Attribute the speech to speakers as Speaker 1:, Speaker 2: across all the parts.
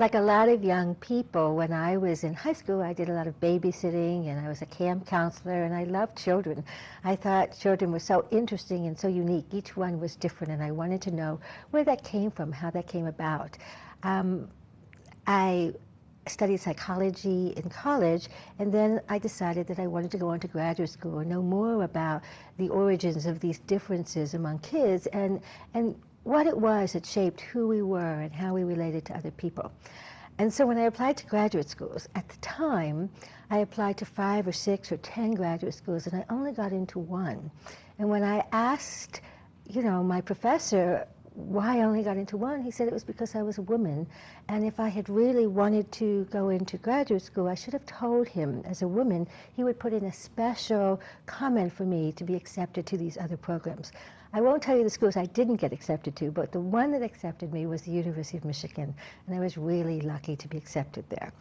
Speaker 1: like a lot of young people, when I was in high school, I did a lot of babysitting, and I was a camp counselor, and I loved children. I thought children were so interesting and so unique. Each one was different, and I wanted to know where that came from, how that came about. I studied psychology in college, and then I decided that I wanted to go on to graduate school and know more about the origins of these differences among kids and what it was that shaped who we were and how we related to other people. And so when I applied to graduate schools, at the time, I applied to 5 or 6 or 10 graduate schools, and I only got into one. And when I asked, my professor why I only got into one, he said it was because I was a woman. And if I had really wanted to go into graduate school, I should have told him as a woman, he would put in a special comment for me to be accepted to these other programs. I won't tell you the schools I didn't get accepted to, but the one that accepted me was the University of Michigan, and I was really lucky to be accepted there.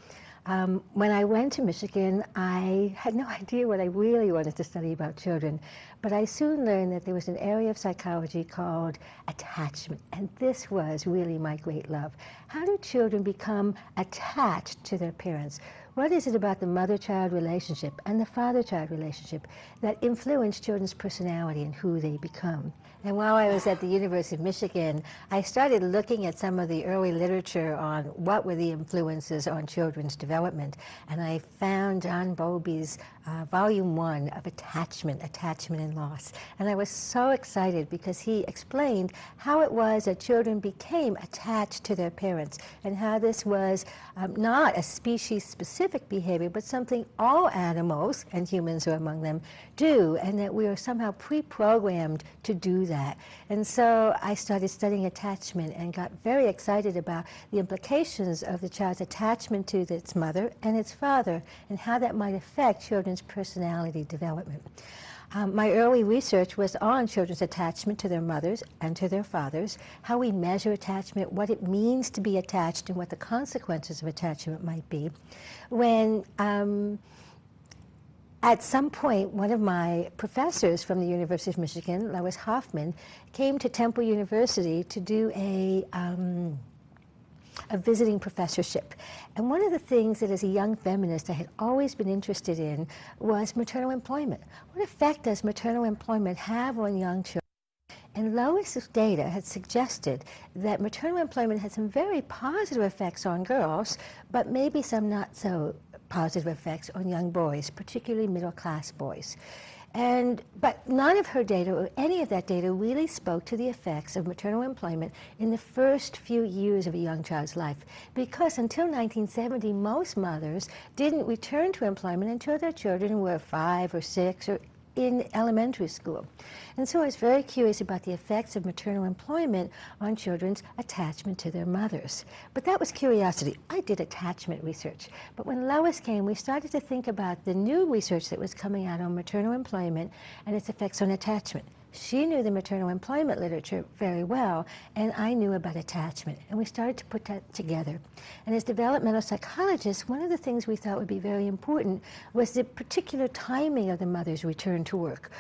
Speaker 1: When I went to Michigan, I had no idea what I really wanted to study about children, but I soon learned that there was an area of psychology called attachment, and this was really my great love. How do children become attached to their parents? What is it about the mother-child relationship and the father-child relationship that influence children's personality and who they become? And while I was at the University of Michigan, I started looking at some of the early literature on what were the influences on children's development. And I found John Bowlby's Volume 1 of Attachment and Loss. And I was so excited because he explained how it was that children became attached to their parents and how this was not a species-specific behavior, but something all animals, and humans are among them, do, and that we are somehow pre-programmed to do that. And so I started studying attachment and got very excited about the implications of the child's attachment to its mother and its father and how that might affect children's personality development. My early research was on children's attachment to their mothers and to their fathers, how we measure attachment, what it means to be attached, and what the consequences of attachment might be. When at some point, one of my professors from the University of Michigan, Lois Hoffman, came to Temple University to do a visiting professorship. And one of the things that as a young feminist I had always been interested in was maternal employment. What effect does maternal employment have on young children? And Lois's data had suggested that maternal employment had some very positive effects on girls, but maybe some not so positive effects on young boys, particularly middle-class boys. But none of her data, or any of that data, really spoke to the effects of maternal employment in the first few years of a young child's life. Because until 1970, most mothers didn't return to employment until their children were 5 or 6 or in elementary school. And so I was very curious about the effects of maternal employment on children's attachment to their mothers. But that was curiosity. I did attachment research. But when Lois came, we started to think about the new research that was coming out on maternal employment and its effects on attachment. She knew the maternal employment literature very well, and I knew about attachment, and we started to put that together. And as developmental psychologists, one of the things we thought would be very important was the particular timing of the mother's return to work.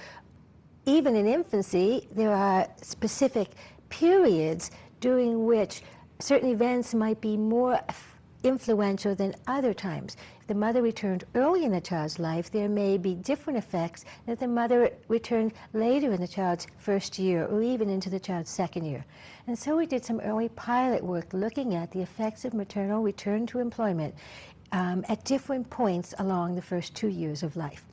Speaker 1: Even in infancy, there are specific periods during which certain events might be more influential than other times. If the mother returned early in the child's life, there may be different effects than if the mother returned later in the child's first year or even into the child's second year. And so we did some early pilot work looking at the effects of maternal return to employment at different points along the first 2 years of life.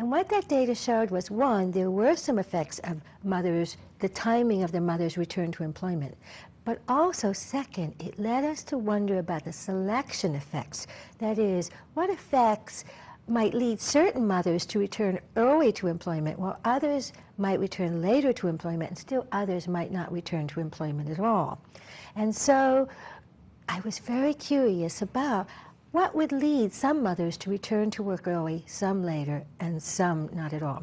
Speaker 1: And what that data showed was, one, there were some effects of the timing of the mother's return to employment. But also, second, it led us to wonder about the selection effects. That is, what effects might lead certain mothers to return early to employment, while others might return later to employment, and still others might not return to employment at all. And so I was very curious about what would lead some mothers to return to work early, some later, and some not at all.